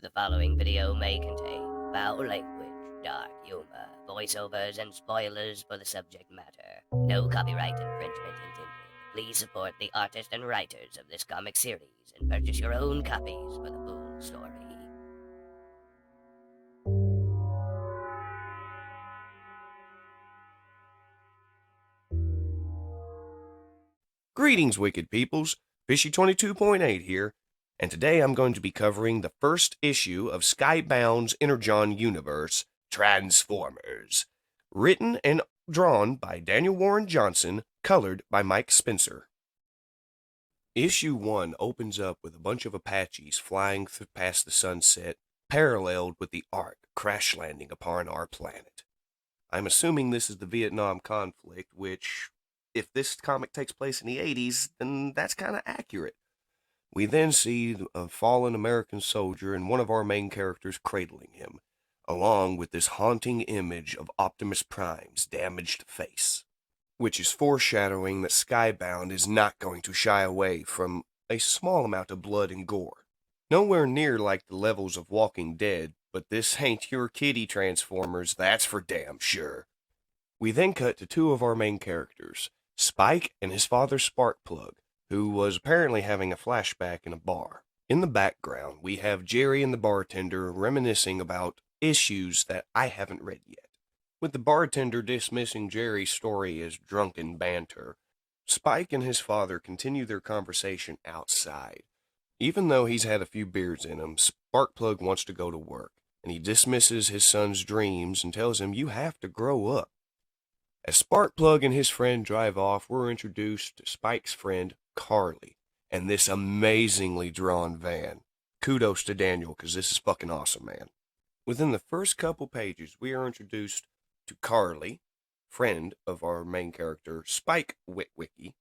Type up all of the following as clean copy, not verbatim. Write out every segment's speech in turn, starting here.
The following video may contain foul language, dark humor, voiceovers, and spoilers for the subject matter. No copyright infringement intended. Please support the artist and writers of this comic series and purchase your own copies for the full story. Greetings, wicked peoples. Fishy 22.8 here, and today I'm going to be covering the first issue of Skybound's Energon universe, Transformers. Written and drawn by Daniel Warren Johnson, colored by Mike Spencer. Issue 1 opens up with a bunch of Apaches flying past the sunset, paralleled with the Ark crash landing upon our planet. I'm assuming this is the Vietnam conflict, which, if this comic takes place in the 80s, then that's kind of accurate. We then see a fallen American soldier and one of our main characters cradling him, along with this haunting image of Optimus Prime's damaged face, which is foreshadowing that Skybound is not going to shy away from a small amount of blood and gore. Nowhere near like the levels of Walking Dead, but this ain't your kiddie Transformers, that's for damn sure. We then cut to two of our main characters, Spike and his father Sparkplug, who was apparently having a flashback in a bar. In the background, we have Jerry and the bartender reminiscing about issues that I haven't read yet. With the bartender dismissing Jerry's story as drunken banter, Spike and his father continue their conversation outside. Even though he's had a few beers in him, Sparkplug wants to go to work, and he dismisses his son's dreams and tells him, "You have to grow up." As Sparkplug and his friend drive off, we're introduced to Spike's friend, Carly, and this amazingly drawn van. Kudos to Daniel, because this is fucking awesome, man. Within the first couple pages, we are introduced to Carly, friend of our main character, Spike Witwicky,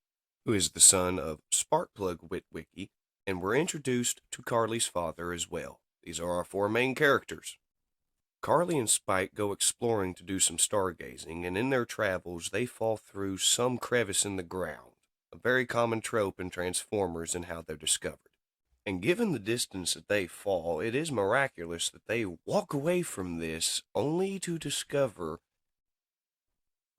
who is the son of Sparkplug Witwicky, and we're introduced to Carly's father as well. These are our four main characters. Carly and Spike go exploring to do some stargazing, and in their travels, they fall through some crevice in the ground, a very common trope in Transformers and how they're discovered. And given the distance that they fall, it is miraculous that they walk away from this only to discover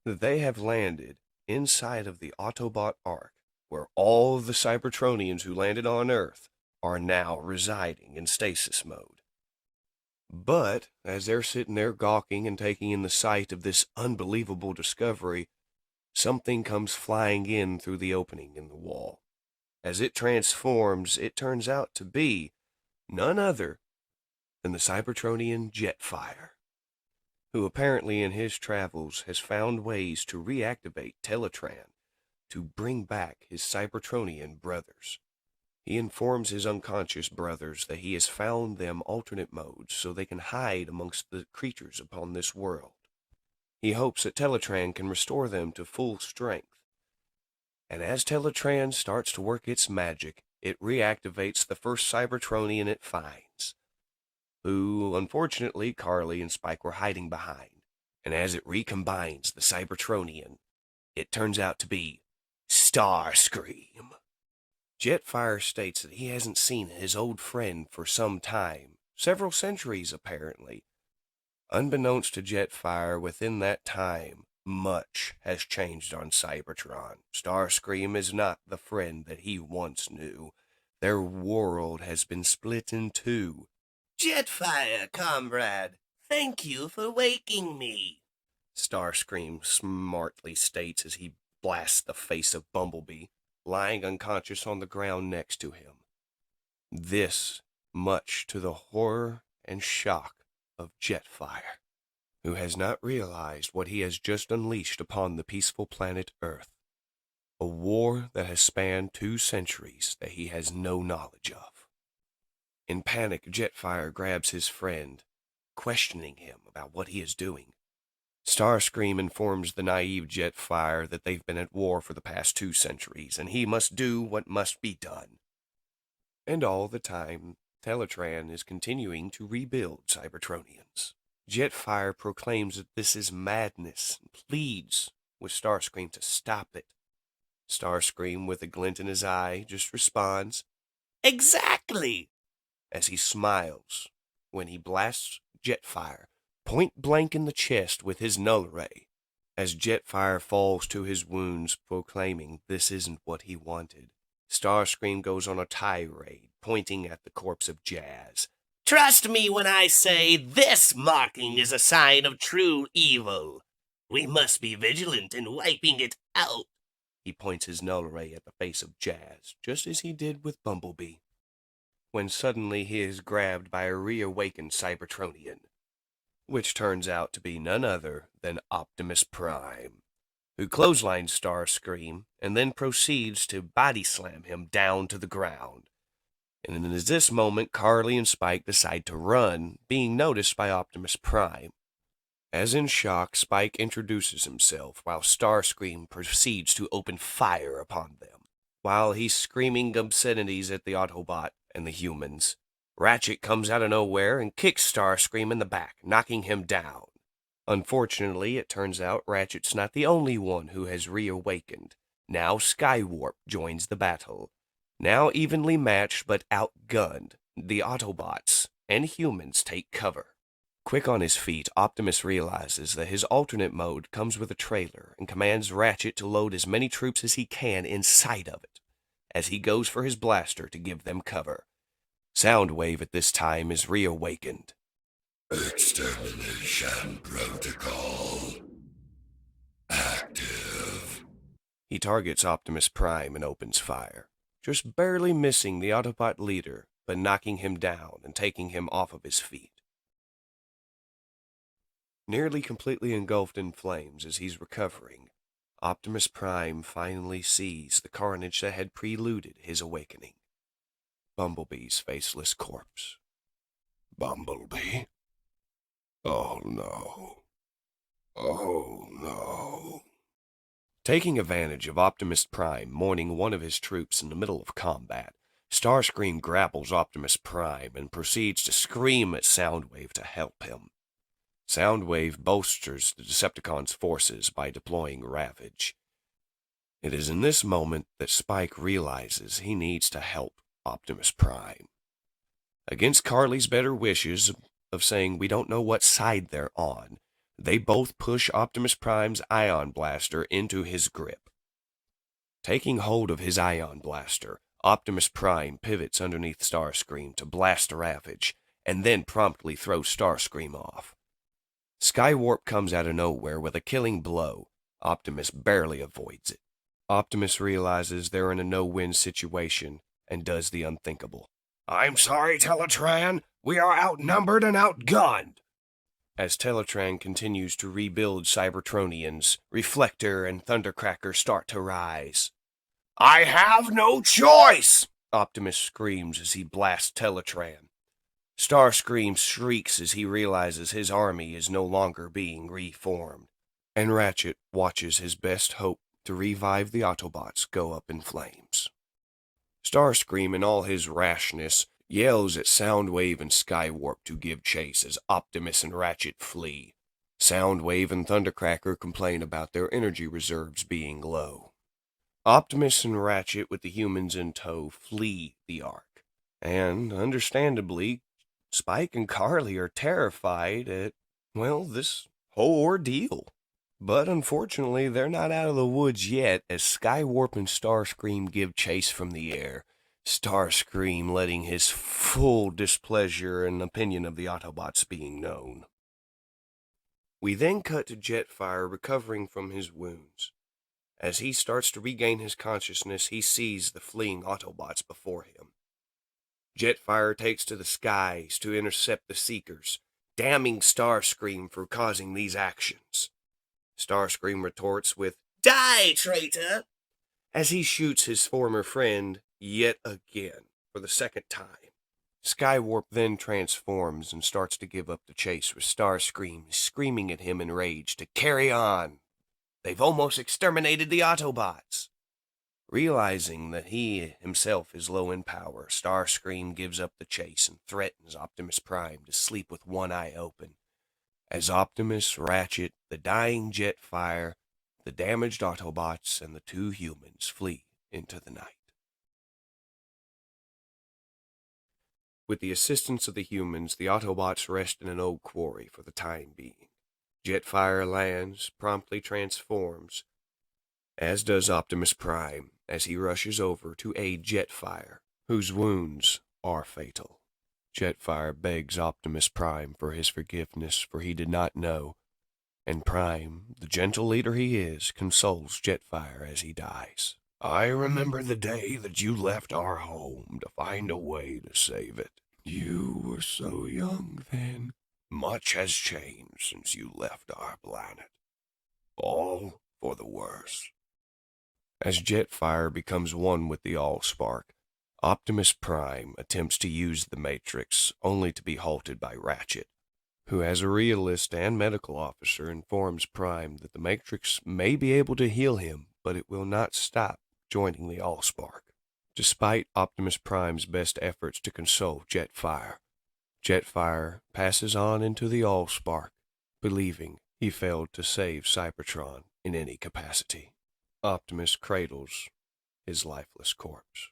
that they have landed inside of the Autobot Ark, where all of the Cybertronians who landed on Earth are now residing in stasis mode. But, as they're sitting there gawking and taking in the sight of this unbelievable discovery, something comes flying in through the opening in the wall. As it transforms, it turns out to be none other than the Cybertronian Jetfire, who apparently in his travels has found ways to reactivate Teletran to bring back his Cybertronian brothers. He informs his unconscious brothers that he has found them alternate modes so they can hide amongst the creatures upon this world. He hopes that Teletran can restore them to full strength. And as Teletran starts to work its magic, it reactivates the first Cybertronian it finds, who, unfortunately, Carly and Spike were hiding behind. And as it recombines the Cybertronian, it turns out to be Starscream. Jetfire states that he hasn't seen his old friend for some time, several centuries apparently. Unbeknownst to Jetfire, within that time, much has changed on Cybertron. Starscream is not the friend that he once knew. Their world has been split in two. "Jetfire, comrade, thank you for waking me," Starscream smartly states as he blasts the face of Bumblebee, lying unconscious on the ground next to him. This, much to the horror and shock of Jetfire, who has not realized what he has just unleashed upon the peaceful planet Earth. A war that has spanned 2 centuries that he has no knowledge of. In panic, Jetfire grabs his friend, questioning him about what he is doing. Starscream informs the naive Jetfire that they've been at war for the past 2 centuries, and he must do what must be done. And all the time, Teletran is continuing to rebuild Cybertronians. Jetfire proclaims that this is madness and pleads with Starscream to stop it. Starscream, with a glint in his eye, just responds, "Exactly!" as he smiles when he blasts Jetfire point blank in the chest with his null ray, as Jetfire falls to his wounds, proclaiming this isn't what he wanted. Starscream goes on a tirade, pointing at the corpse of Jazz. Trust me when I say this marking is a sign of true evil. We must be vigilant in wiping it out. He points his null ray at the face of Jazz, just as he did with Bumblebee, when suddenly he is grabbed by a reawakened Cybertronian, which turns out to be none other than Optimus Prime, who clotheslines Starscream and then proceeds to body slam him down to the ground. And it is this moment Carly and Spike decide to run, being noticed by Optimus Prime. As in shock, Spike introduces himself while Starscream proceeds to open fire upon them. While he's screaming obscenities at the Autobot and the humans, Ratchet comes out of nowhere and kicks Starscream in the back, knocking him down. Unfortunately, it turns out Ratchet's not the only one who has reawakened. Now Skywarp joins the battle. Now evenly matched but outgunned, the Autobots and humans take cover. Quick on his feet, Optimus realizes that his alternate mode comes with a trailer and commands Ratchet to load as many troops as he can inside of it, as he goes for his blaster to give them cover. Soundwave at this time is reawakened. Extermination protocol active. He targets Optimus Prime and opens fire, just barely missing the Autobot leader, but knocking him down and taking him off of his feet. Nearly completely engulfed in flames as he's recovering, Optimus Prime finally sees the carnage that had preluded his awakening. Bumblebee's faceless corpse. Bumblebee? Oh no. Oh no. Taking advantage of Optimus Prime mourning one of his troops in the middle of combat, Starscream grapples Optimus Prime and proceeds to scream at Soundwave to help him. Soundwave bolsters the Decepticons' forces by deploying Ravage. It is in this moment that Spike realizes he needs to help Optimus Prime. Against Carly's better wishes of saying we don't know what side they're on, they both push Optimus Prime's Ion Blaster into his grip. Taking hold of his Ion Blaster, Optimus Prime pivots underneath Starscream to blast Ravage, and then promptly throws Starscream off. Skywarp comes out of nowhere with a killing blow. Optimus barely avoids it. Optimus realizes they're in a no-win situation and does the unthinkable. I'm sorry, Teletran. We are outnumbered and outgunned. As Teletran continues to rebuild Cybertronians, Reflector and Thundercracker start to rise. I have no choice! Optimus screams as he blasts Teletran. Starscream shrieks as he realizes his army is no longer being reformed, and Ratchet watches his best hope to revive the Autobots go up in flames. Starscream, in all his rashness, yells at Soundwave and Skywarp to give chase as Optimus and Ratchet flee. Soundwave and Thundercracker complain about their energy reserves being low. Optimus and Ratchet, with the humans in tow, flee the Ark, and, understandably, Spike and Carly are terrified at, well, this whole ordeal. But unfortunately, they're not out of the woods yet as Skywarp and Starscream give chase from the air, Starscream letting his full displeasure and opinion of the Autobots being known. We then cut to Jetfire recovering from his wounds. As he starts to regain his consciousness, he sees the fleeing Autobots before him. Jetfire takes to the skies to intercept the Seekers, damning Starscream for causing these actions. Starscream retorts with, "Die, traitor!" as he shoots his former friend yet again for the second time. Skywarp then transforms and starts to give up the chase with Starscream screaming at him in rage to carry on. They've almost exterminated the Autobots. Realizing that he himself is low in power, Starscream gives up the chase and threatens Optimus Prime to sleep with one eye open. As Optimus, Ratchet, the dying Jetfire, the damaged Autobots, and the two humans flee into the night. With the assistance of the humans, the Autobots rest in an old quarry for the time being. Jetfire lands, promptly transforms, as does Optimus Prime as he rushes over to aid Jetfire, whose wounds are fatal. Jetfire begs Optimus Prime for his forgiveness, for he did not know, and Prime, the gentle leader he is, consoles Jetfire as he dies. I remember the day that you left our home to find a way to save it. You were so young then. Much has changed since you left our planet. All for the worse. As Jetfire becomes one with the Allspark, Optimus Prime attempts to use the Matrix, only to be halted by Ratchet, who as a realist and medical officer informs Prime that the Matrix may be able to heal him, but it will not stop joining the Allspark. Despite Optimus Prime's best efforts to console Jetfire, Jetfire passes on into the Allspark, believing he failed to save Cybertron in any capacity. Optimus cradles his lifeless corpse.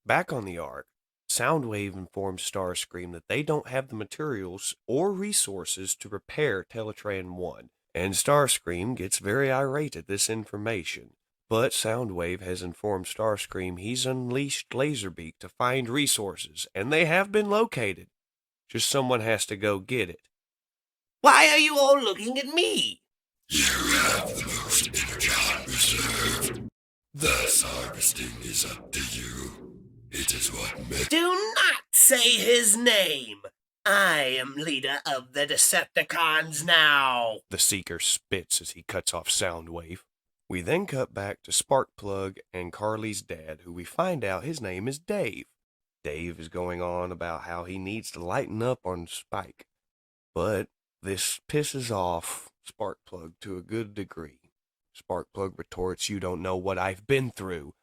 Back on the Ark, Soundwave informs Starscream that they don't have the materials or resources to repair Teletran 1, and Starscream gets very irate at this information. But Soundwave has informed Starscream he's unleashed Laserbeak to find resources, and they have been located. Just someone has to go get it. Why are you all looking at me? You have the most energon reserve. Thus harvesting is up to you. It is what makes... Do not say his name. I am leader of the Decepticons now. The Seeker spits as he cuts off Soundwave. We then cut back to Sparkplug and Carly's dad, who we find out his name is Dave. Dave is going on about how he needs to lighten up on Spike. But this pisses off Sparkplug to a good degree. Sparkplug retorts, "You don't know what I've been through."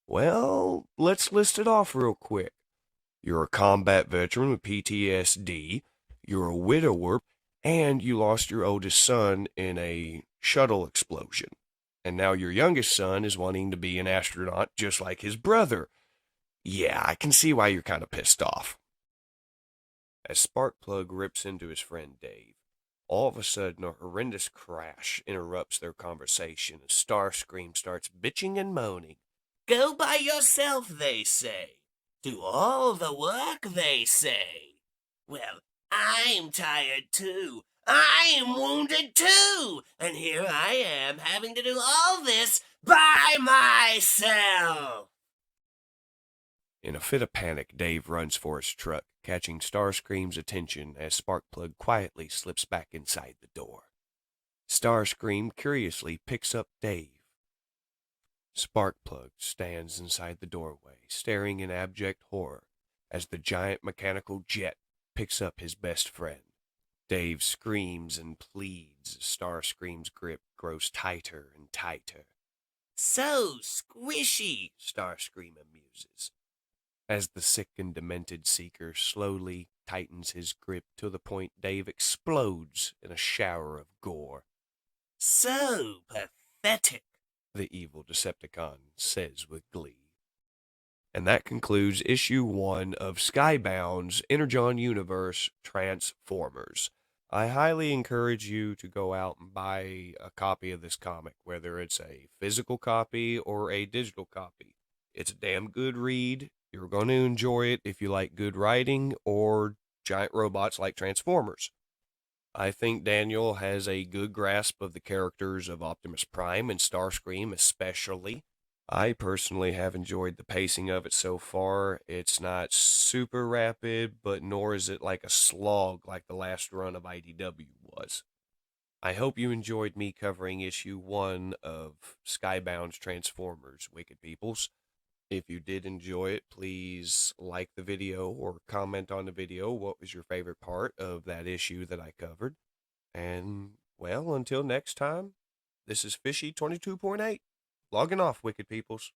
Well, let's list it off real quick. You're a combat veteran with PTSD, you're a widower, and you lost your oldest son in a shuttle explosion. And now your youngest son is wanting to be an astronaut just like his brother. Yeah, I can see why you're kind of pissed off. As Sparkplug rips into his friend Dave, all of a sudden a horrendous crash interrupts their conversation as Starscream starts bitching and moaning. Go by yourself, they say. Do all the work, they say. Well, I'm tired too. I'm wounded too. And here I am having to do all this by myself. In a fit of panic, Dave runs for his truck, catching Starscream's attention as Sparkplug quietly slips back inside the door. Starscream curiously picks up Dave. Sparkplug stands inside the doorway, staring in abject horror as the giant mechanical jet picks up his best friend. Dave screams and pleads as Starscream's grip grows tighter and tighter. So squishy, Starscream amuses, as the sick and demented Seeker slowly tightens his grip to the point Dave explodes in a shower of gore. So pathetic, the evil Decepticon says with glee. And that concludes issue 1 of Skybound's Energon Universe Transformers. I highly encourage you to go out and buy a copy of this comic, whether it's a physical copy or a digital copy. It's a damn good read. You're going to enjoy it if you like good writing or giant robots like Transformers. I think Daniel has a good grasp of the characters of Optimus Prime and Starscream especially. I personally have enjoyed the pacing of it so far. It's not super rapid, but nor is it like a slog like the last run of IDW was. I hope you enjoyed me covering issue 1 of Skybound's Transformers, Wicked Peoples. If you did enjoy it, please like the video or comment on the video what was your favorite part of that issue that I covered. And, well, until next time, this is Fishy 22.8. Logging off, Wicked Peoples.